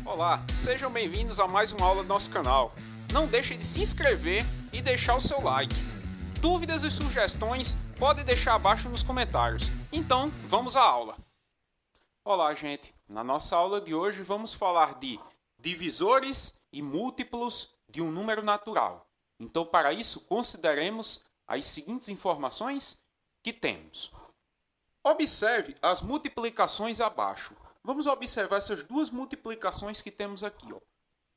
Olá, sejam bem-vindos a mais uma aula do nosso canal. Não deixe de se inscrever e deixar o seu like. Dúvidas e sugestões pode deixar abaixo nos comentários. Então, vamos à aula. Olá, gente. Na nossa aula de hoje vamos falar de divisores e múltiplos de um número natural. Então, para isso, consideremos as seguintes informações que temos. Observe as multiplicações abaixo. Vamos observar essas duas multiplicações que temos aqui.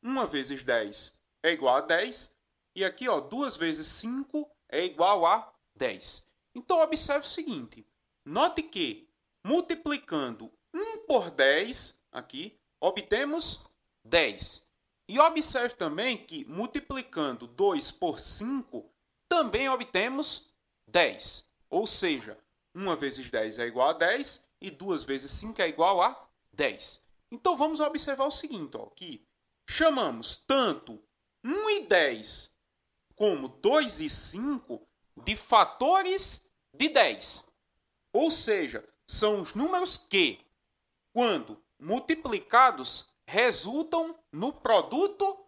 1 vezes 10 é igual a 10. E aqui, 2 vezes 5 é igual a 10. Então, observe o seguinte. Note que, multiplicando 1 por 10, aqui, obtemos 10. E observe também que, multiplicando 2 por 5, também obtemos 10. Ou seja, 1 vezes 10 é igual a 10 e 2 vezes 5 é igual a 10. Então, vamos observar o seguinte, que chamamos tanto 1 e 10 como 2 e 5 de fatores de 10. Ou seja, são os números que, quando multiplicados, resultam no produto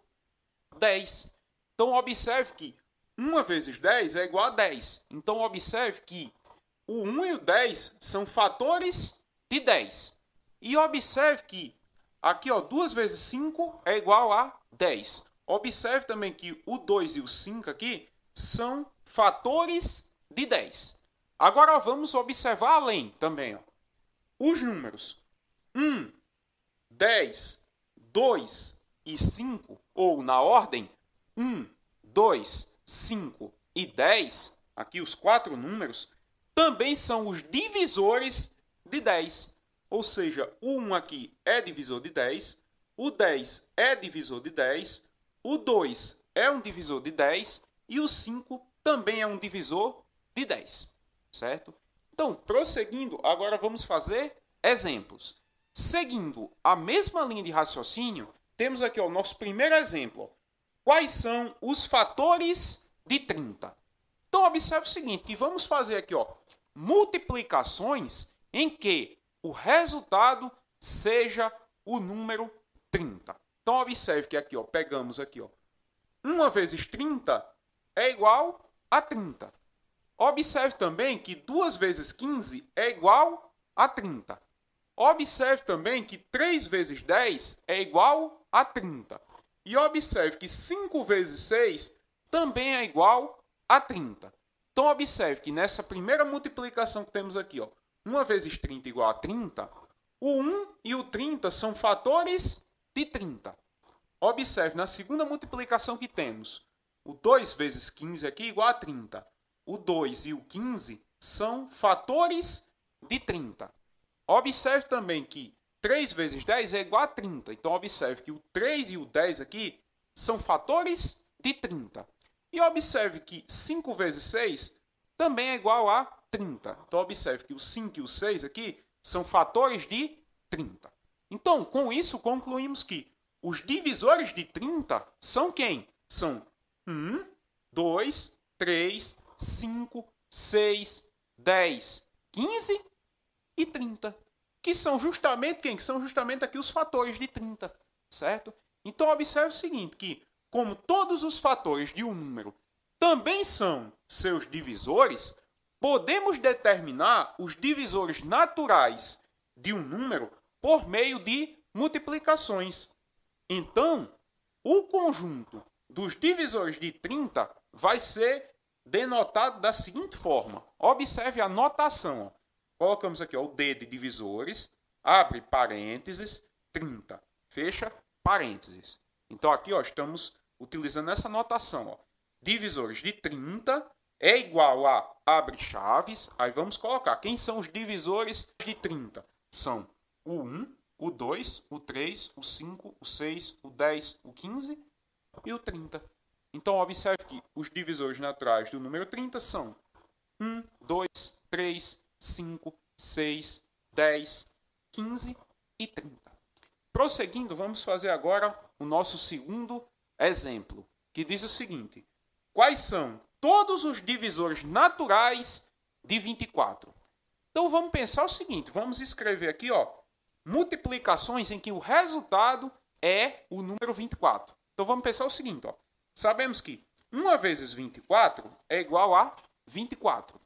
10. Então, observe que 1 vezes 10 é igual a 10. Então, observe que o 1 e o 10 são fatores de 10. E observe que aqui, 2 vezes 5 é igual a 10. Observe também que o 2 e o 5 aqui são fatores de 10. Agora vamos observar além também. Os números 1, 10, 2 e 5, ou na ordem 1, 2, 5 e 10, aqui os 4 números, também são os divisores de 10. Ou seja, o 1 aqui é divisor de 10, o 10 é divisor de 10, o 2 é um divisor de 10 e o 5 também é um divisor de 10. Certo? Então, prosseguindo, agora vamos fazer exemplos. Seguindo a mesma linha de raciocínio, temos aqui o nosso primeiro exemplo. Quais são os fatores de 30? Então, observe o seguinte, que vamos fazer aqui multiplicações em que o resultado seja o número 30. Então, observe que aqui, pegamos aqui, 1 vezes 30 é igual a 30. Observe também que 2 vezes 15 é igual a 30. Observe também que 3 vezes 10 é igual a 30. E observe que 5 vezes 6 também é igual a 30. Então, observe que nessa primeira multiplicação que temos aqui, 1 vezes 30 igual a 30, o 1 e o 30 são fatores de 30. Observe, na segunda multiplicação que temos, o 2 vezes 15 aqui igual a 30. O 2 e o 15 são fatores de 30. Observe também que 3 vezes 10 é igual a 30. Então, observe que o 3 e o 10 aqui são fatores de 30. E observe que 5 vezes 6 também é igual a 30. Então, observe que o 5 e o 6 aqui são fatores de 30. Então, com isso, concluímos que os divisores de 30 são quem? São 1, 2, 3, 5, 6, 10, 15 e 30. Que são justamente quem? Que são justamente aqui os fatores de 30. Certo? Então, observe o seguinte, que como todos os fatores de um número também são seus divisores, podemos determinar os divisores naturais de um número por meio de multiplicações. Então, o conjunto dos divisores de 30 vai ser denotado da seguinte forma. Observe a notação. Colocamos aqui o D de divisores, abre parênteses, 30, fecha parênteses. Então, aqui estamos utilizando essa notação. Divisores de 30 é igual a abre chaves. Aí vamos colocar quem são os divisores de 30. São o 1, o 2, o 3, o 5, o 6, o 10, o 15 e o 30. Então, observe que os divisores naturais do número 30 são 1, 2, 3, 5, 6, 10, 15 e 30. Prosseguindo, vamos fazer agora o nosso segundo exemplo, que diz o seguinte. Quais são todos os divisores naturais de 24? Então, vamos pensar o seguinte. Vamos escrever aqui, multiplicações em que o resultado é o número 24. Então vamos pensar o seguinte, ó. Sabemos que 1 vezes 24 é igual a 24.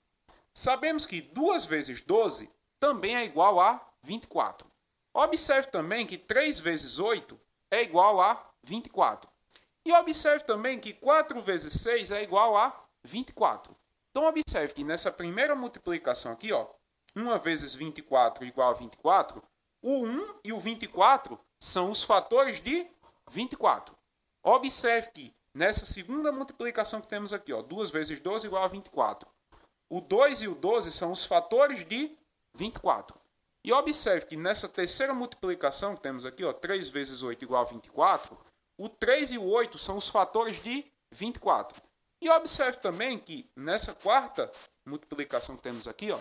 Sabemos que 2 vezes 12 também é igual a 24. Observe também que 3 vezes 8 é igual a 24. E observe também que 4 vezes 6 é igual a 24. Então observe que nessa primeira multiplicação aqui, ó, 1 vezes 24 igual a 24, o 1 e o 24 são os fatores de 24. Observe que nessa segunda multiplicação que temos aqui, ó, 2 vezes 12 igual a 24. O 2 e o 12 são os fatores de 24. E observe que nessa terceira multiplicação que temos aqui, ó, 3 vezes 8 igual a 24, o 3 e o 8 são os fatores de 24. E observe também que nessa quarta multiplicação que temos aqui, ó,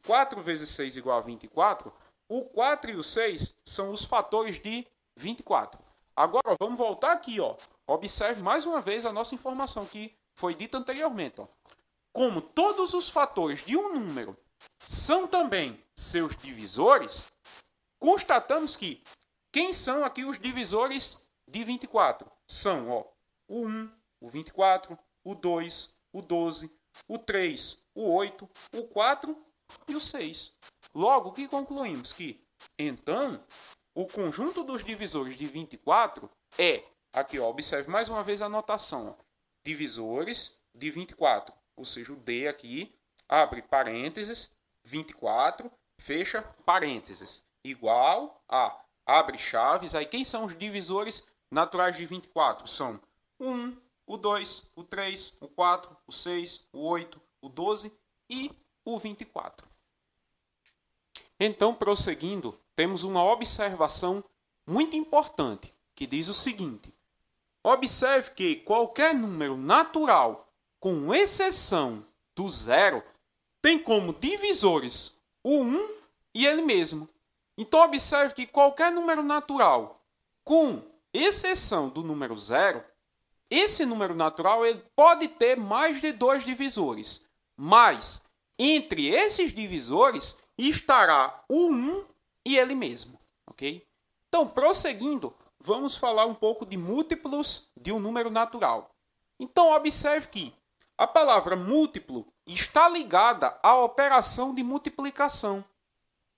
4 vezes 6 igual a 24, o 4 e o 6 são os fatores de 24. Agora, vamos voltar aqui, ó. Observe mais uma vez a nossa informação que foi dita anteriormente, ó. Como todos os fatores de um número são também seus divisores, constatamos que quem são aqui os divisores de 24? São, ó, o 1, o 24, o 2, o 12, o 3, o 8, o 4 e o 6. Logo, o que concluímos? Que, então, o conjunto dos divisores de 24 é, aqui, ó, observe mais uma vez a anotação, ó, divisores de 24, ou seja, o D aqui, abre parênteses, 24, fecha parênteses, igual a, abre chaves, aí quem são os divisores naturais de 24? São o 1, o 2, o 3, o 4, o 6, o 8, o 12 e o 24. Então, prosseguindo, temos uma observação muito importante, que diz o seguinte: observe que qualquer número natural, com exceção do zero, tem como divisores o 1 e ele mesmo. Então, observe que qualquer número natural, com exceção do número zero, esse número natural ele pode ter mais de 2 divisores, mas entre esses divisores estará o 1 e ele mesmo, ok? Então, prosseguindo, vamos falar um pouco de múltiplos de um número natural. Então, observe que a palavra múltiplo está ligada à operação de multiplicação.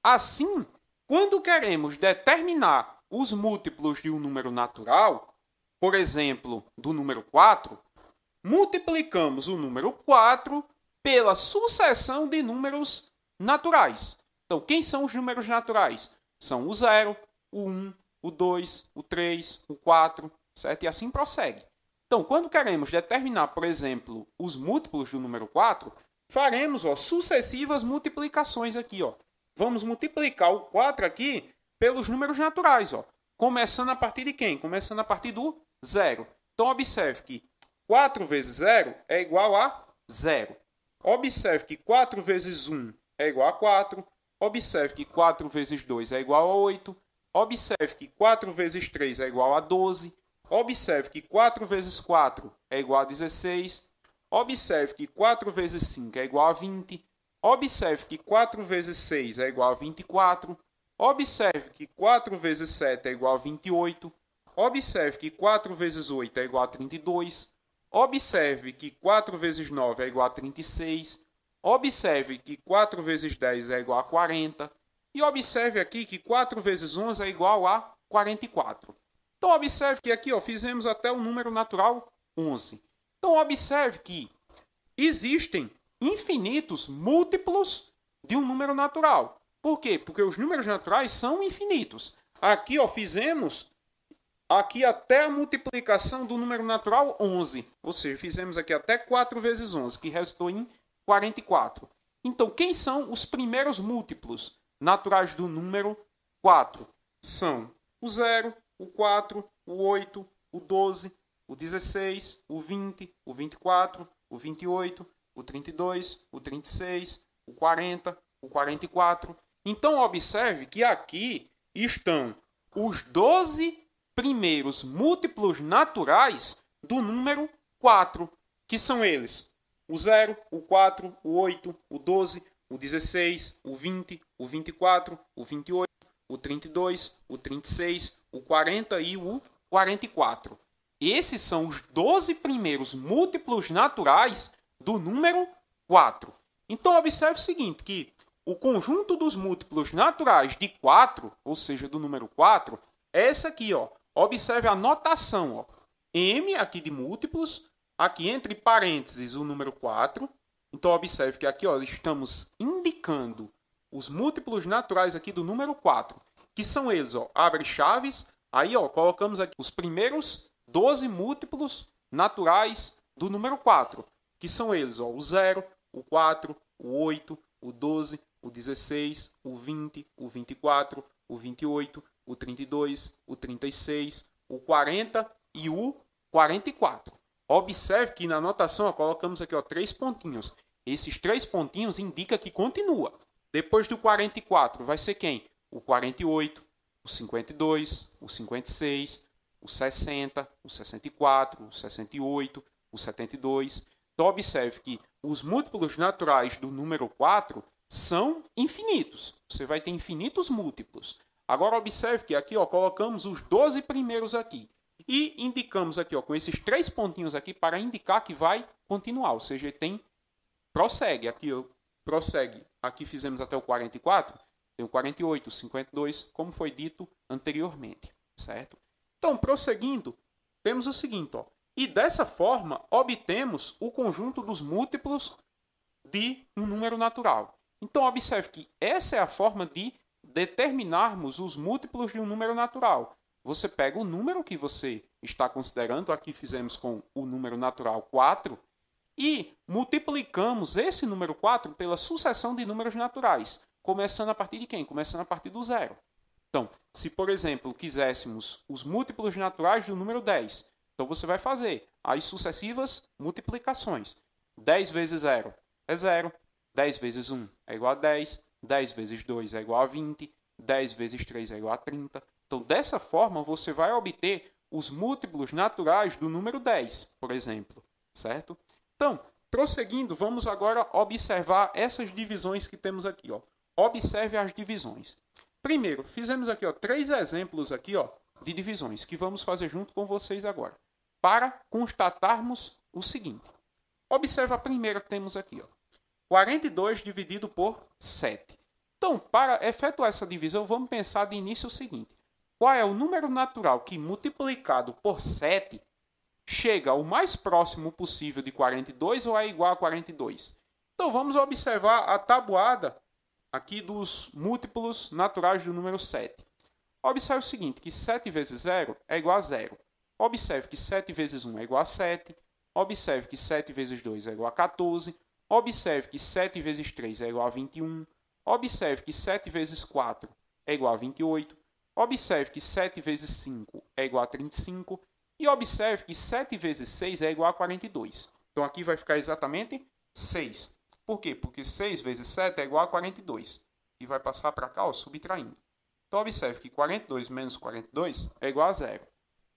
Assim, quando queremos determinar os múltiplos de um número natural, por exemplo, do número 4, multiplicamos o número 4 pela sucessão de números naturais. Então, quem são os números naturais? São o 0, o 1, o 2, o 3, o 4, certo? E assim prossegue. Então, quando queremos determinar, por exemplo, os múltiplos do número 4, faremos, ó, sucessivas multiplicações aqui, ó. Vamos multiplicar o 4 aqui pelos números naturais, ó. Começando a partir de quem? Começando a partir do 0. Então, observe que 4 vezes 0 é igual a 0. Observe que 4 vezes 1 é igual a 4. Observe que 4 vezes 2 é igual a 8. Observe que 4 vezes 3 é igual a 12. Observe que 4 vezes 4 é igual a 16. Observe que 4 vezes 5 é igual a 20. Observe que 4 vezes 6 é igual a 24. Observe que 4 vezes 7 é igual a 28. Observe que 4 vezes 8 é igual a 32. Observe que 4 vezes 9 é igual a 36. Observe que 4 vezes 10 é igual a 40. E observe aqui que 4 vezes 11 é igual a 44. Então, observe que aqui, ó, fizemos até o número natural 11. Então, observe que existem infinitos múltiplos de um número natural. Por quê? Porque os números naturais são infinitos. Aqui, ó, fizemos aqui até a multiplicação do número natural 11. Ou seja, fizemos aqui até 4 vezes 11, que resultou em 44. Então, quem são os primeiros múltiplos naturais do número 4? São o 0, o 4, o 8, o 12, o 16, o 20, o 24, o 28, o 32, o 36, o 40, o 44. Então, observe que aqui estão os 12 primeiros múltiplos naturais do número 4, que são eles: o 0, o 4, o 8, o 12, o 16, o 20, o 24, o 28, o 32, o 36, o 40 e o 44. Esses são os 12 primeiros múltiplos naturais do número 4. Então, observe o seguinte, que o conjunto dos múltiplos naturais de 4, ou seja, do número 4, é essa aqui, ó. Observe a notação, ó. M aqui de múltiplos, aqui entre parênteses o número 4. Então, observe que aqui, ó, estamos indicando os múltiplos naturais aqui do número 4, que são eles, ó, abre chaves, aí, ó, colocamos aqui os primeiros 12 múltiplos naturais do número 4, que são eles, ó, o 0, o 4, o 8, o 12, o 16, o 20, o 24, o 28, o 32, o 36, o 40 e o 44. Observe que na anotação ó, colocamos aqui ó, 3 pontinhos. Esses 3 pontinhos indicam que continua. Depois do 44 vai ser quem? O 48, o 52, o 56, o 60, o 64, o 68, o 72. Então observe que os múltiplos naturais do número 4 são infinitos. Você vai ter infinitos múltiplos. Agora observe que aqui ó, colocamos os 12 primeiros aqui. E indicamos aqui ó, com esses 3 pontinhos aqui para indicar que vai continuar. Ou seja, tem prossegue. Aqui ó, prossegue. Aqui fizemos até o 44. Tem o 48, o 52, como foi dito anteriormente. Certo? Então, prosseguindo, temos o seguinte. Ó, e dessa forma, obtemos o conjunto dos múltiplos de um número natural. Então, observe que essa é a forma de determinarmos os múltiplos de um número natural. Você pega o número que você está considerando, aqui fizemos com o número natural 4, e multiplicamos esse número 4 pela sucessão de números naturais. Começando a partir de quem? Começando a partir do 0. Então, se, por exemplo, quiséssemos os múltiplos naturais do número 10, então você vai fazer as sucessivas multiplicações. 10 vezes 0 é 0. 10 vezes 1 é igual a 10, 10 vezes 2 é igual a 20, 10 vezes 3 é igual a 30. Então, dessa forma, você vai obter os múltiplos naturais do número 10, por exemplo. Certo? Então, prosseguindo, vamos agora observar essas divisões que temos aqui. Ó. Observe as divisões. Primeiro, fizemos aqui ó, 3 exemplos aqui, ó, de divisões que vamos fazer junto com vocês agora, para constatarmos o seguinte. Observe a primeira que temos aqui. Ó. 42 dividido por 7. Então, para efetuar essa divisão, vamos pensar de início o seguinte. Qual é o número natural que, multiplicado por 7, chega o mais próximo possível de 42 ou é igual a 42? Então, vamos observar a tabuada aqui dos múltiplos naturais do número 7. Observe o seguinte, que 7 vezes 0 é igual a 0. Observe que 7 vezes 1 é igual a 7. Observe que 7 vezes 2 é igual a 14. Observe que 7 vezes 3 é igual a 21. Observe que 7 vezes 4 é igual a 28. Observe que 7 vezes 5 é igual a 35. E observe que 7 vezes 6 é igual a 42. Então, aqui vai ficar exatamente 6. Por quê? Porque 6 vezes 7 é igual a 42. E vai passar para cá, ó, subtraindo. Então, observe que 42 menos 42 é igual a 0.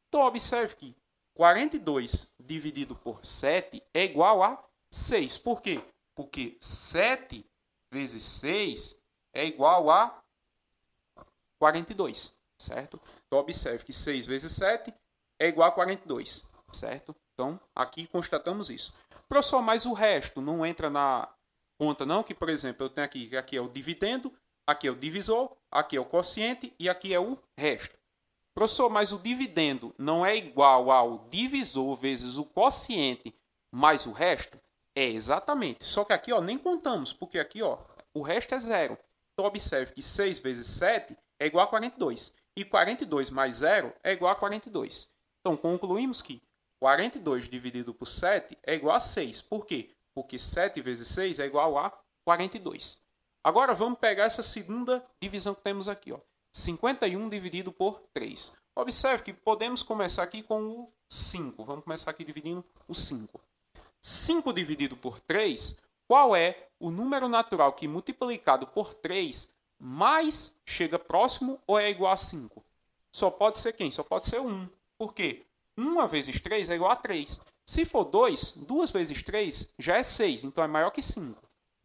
Então, observe que 42 dividido por 7 é igual a 6. Por quê? Porque 7 vezes 6 é igual a 42, certo? Então, observe que 6 vezes 7 é igual a 42, certo? Então, aqui constatamos isso. Professor, mas o resto não entra na conta não? Que, por exemplo, eu tenho aqui, que aqui é o dividendo, aqui é o divisor, aqui é o quociente e aqui é o resto. Professor, mas o dividendo não é igual ao divisor vezes o quociente mais o resto? É, exatamente. Só que aqui ó, nem contamos, porque aqui ó, o resto é 0. Então, observe que 6 vezes 7 é igual a 42. E 42 mais 0 é igual a 42. Então, concluímos que 42 dividido por 7 é igual a 6. Por quê? Porque 7 vezes 6 é igual a 42. Agora, vamos pegar essa segunda divisão que temos aqui. Ó. 51 dividido por 3. Observe que podemos começar aqui com o 5. Vamos começar aqui dividindo o 5. 5 dividido por 3, qual é o número natural que multiplicado por 3 mais chega próximo ou é igual a 5? Só pode ser quem? Só pode ser 1. Por quê? 1 vezes 3 é igual a 3. Se for 2, 2 vezes 3 já é 6, então é maior que 5.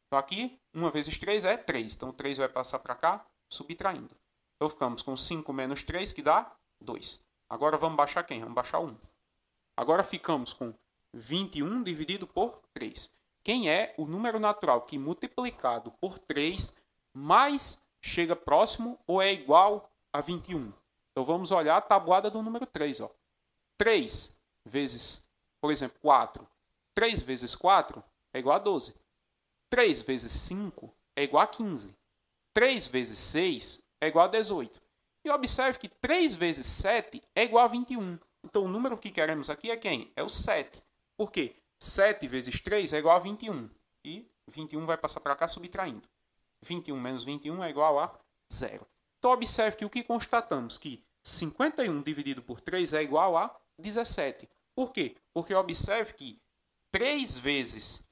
Então aqui, 1 vezes 3 é 3. Então 3 vai passar para cá, subtraindo. Então ficamos com 5 menos 3, que dá 2. Agora vamos baixar quem? Vamos baixar 1. Agora ficamos com 21 dividido por 3. Quem é o número natural que multiplicado por 3 mais chega próximo ou é igual a 21? Então vamos olhar a tabuada do número 3. 3 vezes, por exemplo, 4. 3 vezes 4 é igual a 12. 3 vezes 5 é igual a 15. 3 vezes 6 é igual a 18. E observe que 3 vezes 7 é igual a 21. Então o número que queremos aqui é quem? É o 7. Por quê? 7 vezes 3 é igual a 21. E 21 vai passar para cá subtraindo. 21 menos 21 é igual a 0. Então observe que o que constatamos? Que 51 dividido por 3 é igual a 17. Por quê? Porque observe que 3 vezes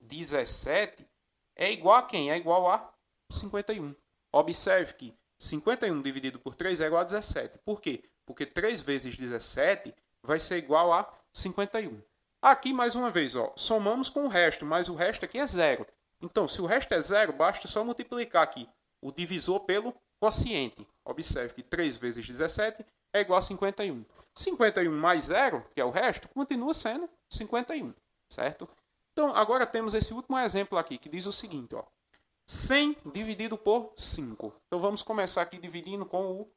17 é igual a quem? É igual a 51. Observe que 51 dividido por 3 é igual a 17. Por quê? Porque 3 vezes 17 vai ser igual a 51. Aqui, mais uma vez, somamos com o resto, mas o resto aqui é 0. Então, se o resto é 0, basta só multiplicar aqui o divisor pelo quociente. Observe que 3 vezes 17 é igual a 51. 51 mais 0, que é o resto, continua sendo 51, certo? Então, agora temos esse último exemplo aqui, que diz o seguinte, 100 dividido por 5. Então, vamos começar aqui dividindo com o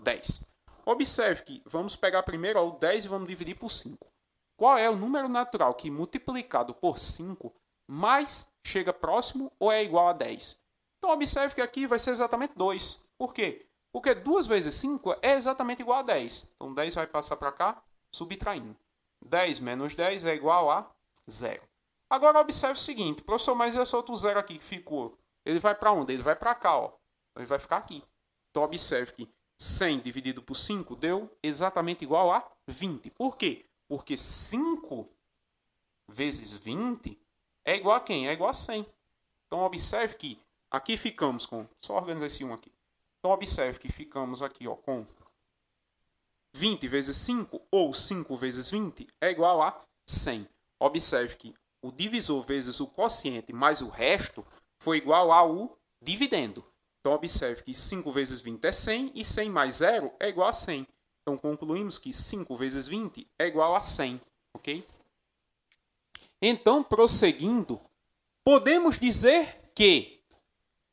10. Observe que vamos pegar primeiro o 10 e vamos dividir por 5. Qual é o número natural que, multiplicado por 5, mais chega próximo ou é igual a 10? Então, observe que aqui vai ser exatamente 2. Por quê? Porque 2 vezes 5 é exatamente igual a 10. Então, 10 vai passar para cá, subtraindo. 10 menos 10 é igual a 0. Agora, observe o seguinte. Professor, mas esse outro 0 aqui que ficou, ele vai para onde? Ele vai para cá, Então, ele vai ficar aqui. Então, observe que 100 dividido por 5 deu exatamente igual a 20. Por quê? Porque 5 vezes 20 é igual a quem? É igual a 100. Então, observe que aqui ficamos com... Só organizar esse 1 aqui. Então, observe que ficamos aqui com 20 vezes 5, ou 5 vezes 20, é igual a 100. Observe que o divisor vezes o quociente mais o resto foi igual ao dividendo. Então, observe que 5 vezes 20 é 100 e 100 mais 0 é igual a 100. Então, concluímos que 5 vezes 20 é igual a 100. Ok? Então, prosseguindo, podemos dizer que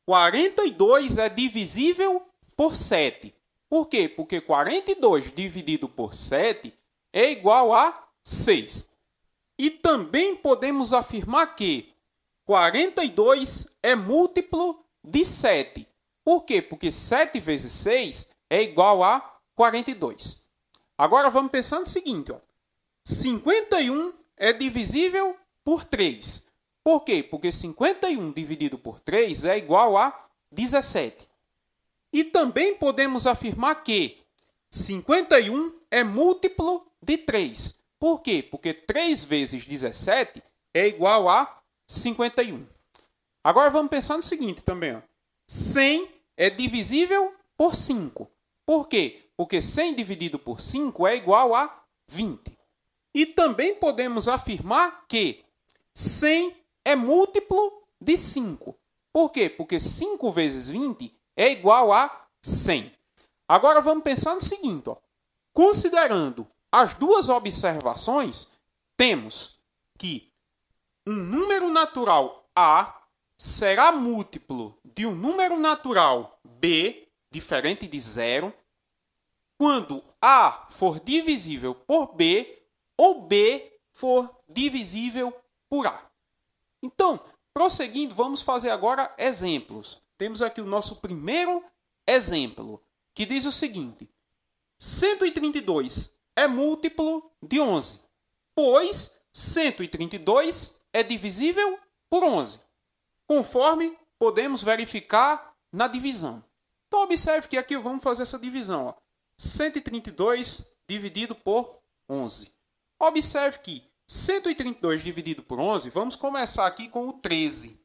42 é divisível por 7. Por quê? Porque 42 dividido por 7 é igual a 6. E também podemos afirmar que 42 é múltiplo de 7. Por quê? Porque 7 vezes 6 é igual a 42. Agora vamos pensar no seguinte. 51 é divisível por 3. Por quê? Porque 51 dividido por 3 é igual a 17. E também podemos afirmar que 51 é múltiplo de 3. Por quê? Porque 3 vezes 17 é igual a 51. Agora vamos pensar no seguinte também. 100 é divisível por 5. Por quê? Porque 100 dividido por 5 é igual a 20. E também podemos afirmar que 100 é múltiplo de 5. Por quê? Porque 5 vezes 20 é igual a 100. Agora vamos pensar no seguinte. Considerando as duas observações, temos que um número natural A será múltiplo de um número natural B, diferente de 0, quando A for divisível por B ou B for divisível por A. Então, prosseguindo, vamos fazer agora exemplos. Temos aqui o nosso primeiro exemplo, que diz o seguinte: 132 é múltiplo de 11, pois 132 é divisível por 11, conforme podemos verificar na divisão. Então, observe que aqui vamos fazer essa divisão. 132 dividido por 11. Observe que 132 dividido por 11, vamos começar aqui com o 13.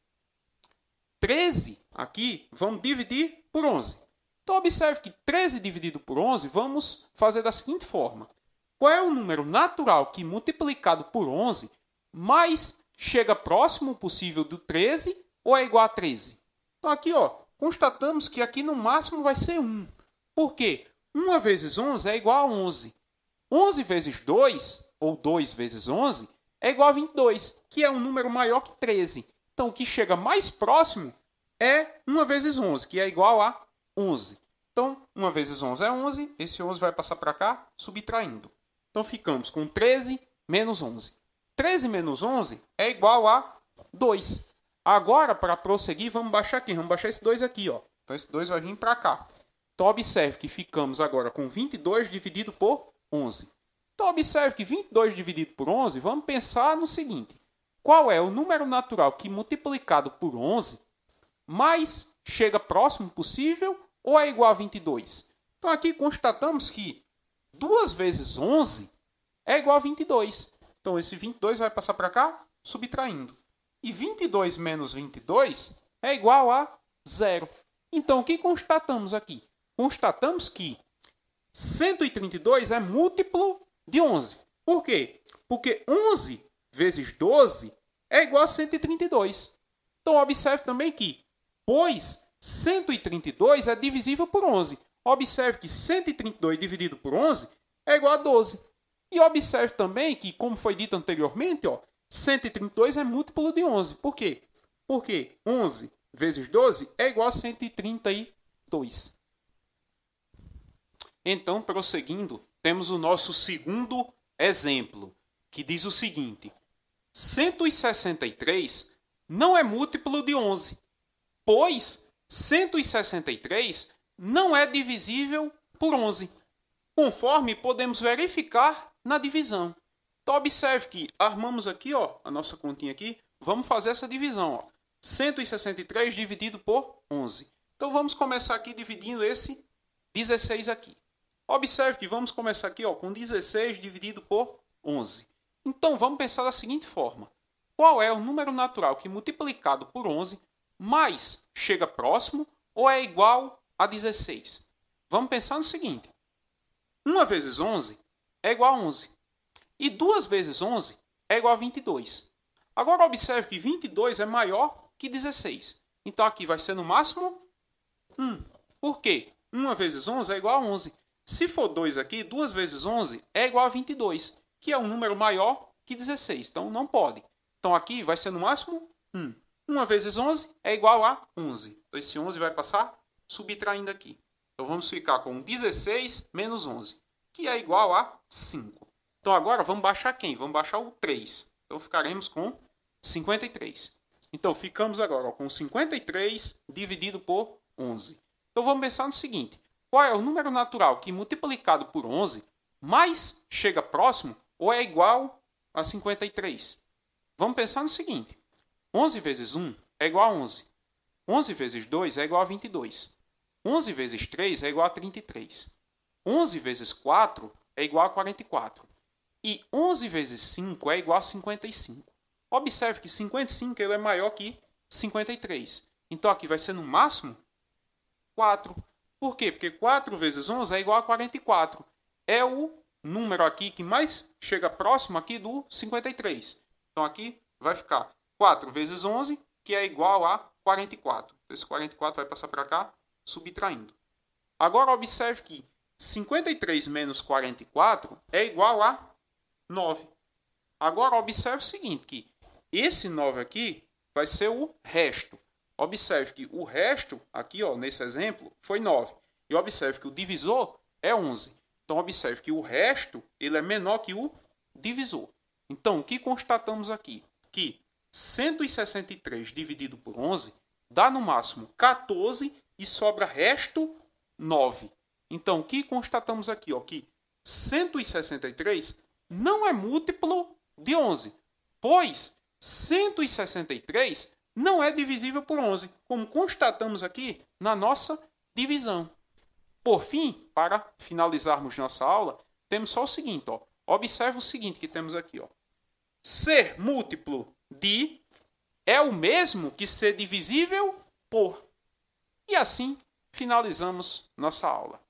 13 aqui, vamos dividir por 11. Então, observe que 13 dividido por 11, vamos fazer da seguinte forma. Qual é o número natural que, multiplicado por 11, mais chega próximo possível do 13 ou é igual a 13? Então, aqui, constatamos que aqui no máximo vai ser 1. Por quê? 1 vezes 11 é igual a 11. 11 vezes 2, ou 2 vezes 11, é igual a 22, que é um número maior que 13. Então, o que chega mais próximo é 1 vezes 11, que é igual a 11. Então, 1 vezes 11 é 11, esse 11 vai passar para cá, subtraindo. Então, ficamos com 13 menos 11. 13 menos 11 é igual a 2. Agora, para prosseguir, vamos baixar aqui. Vamos baixar esse 2 aqui, ó. Então, esse 2 vai vir para cá. Então, observe que ficamos agora com 22 dividido por 11. Então, observe que 22 dividido por 11, vamos pensar no seguinte. Qual é o número natural que, multiplicado por 11, mais chega próximo possível ou é igual a 22? Então, aqui constatamos que 2 vezes 11 é igual a 22. Então, esse 22 vai passar para cá, subtraindo. E 22 menos 22 é igual a 0. Então, o que constatamos aqui? Constatamos que 132 é múltiplo de 11. Por quê? Porque 11 vezes 12 é igual a 132. Então, observe também que, pois 132 é divisível por 11. Observe que 132 dividido por 11 é igual a 12. E observe também que, como foi dito anteriormente, 132 é múltiplo de 11. Por quê? Porque 11 vezes 12 é igual a 132. Então, prosseguindo, temos o nosso segundo exemplo, que diz o seguinte. 163 não é múltiplo de 11, pois 163 não é divisível por 11, conforme podemos verificar na divisão. Então, observe que armamos aqui a nossa continha aqui, vamos fazer essa divisão. 163 dividido por 11. Então, vamos começar aqui dividindo esse 16 aqui. Observe que vamos começar aqui com 16 dividido por 11. Então, vamos pensar da seguinte forma. Qual é o número natural que, multiplicado por 11, mais chega próximo ou é igual a 16? Vamos pensar no seguinte. 1 vezes 11 é igual a 11. E 2 vezes 11 é igual a 22. Agora, observe que 22 é maior que 16. Então, aqui vai ser no máximo 1. Por quê? 1 vezes 11 é igual a 11. Se for 2 aqui, 2 vezes 11 é igual a 22, que é um número maior que 16. Então, não pode. Então, aqui vai ser no máximo 1. 1 vezes 11 é igual a 11. Então, esse 11 vai passar subtraindo aqui. Então, vamos ficar com 16 menos 11, que é igual a 5. Então, agora, vamos baixar quem? Vamos baixar o 3. Então, ficaremos com 53. Então, ficamos agora com 53 dividido por 11. Então, vamos pensar no seguinte. Qual é o número natural que, multiplicado por 11, mais chega próximo ou é igual a 53? Vamos pensar no seguinte. 11 vezes 1 é igual a 11. 11 vezes 2 é igual a 22. 11 vezes 3 é igual a 33. 11 vezes 4 é igual a 44. E 11 vezes 5 é igual a 55. Observe que 55 ele é maior que 53. Então, aqui vai ser no máximo 4. Por quê? Porque 4 vezes 11 é igual a 44. É o número aqui que mais chega próximo aqui do 53. Então, aqui vai ficar 4 vezes 11, que é igual a 44. Esse 44 vai passar para cá, subtraindo. Agora, observe que 53 menos 44 é igual a 9. Agora, observe o seguinte, que esse 9 aqui vai ser o resto. Observe que o resto, aqui nesse exemplo, foi 9. E observe que o divisor é 11. Então, observe que o resto ele é menor que o divisor. Então, o que constatamos aqui? Que 163 dividido por 11 dá no máximo 14 e sobra resto 9. Então, o que constatamos aqui? Que 163 não é múltiplo de 11, pois 163 não é divisível por 11, como constatamos aqui na nossa divisão. Por fim, para finalizarmos nossa aula, temos só o seguinte. Observe o seguinte que temos aqui. Ser múltiplo de é o mesmo que ser divisível por. E assim finalizamos nossa aula.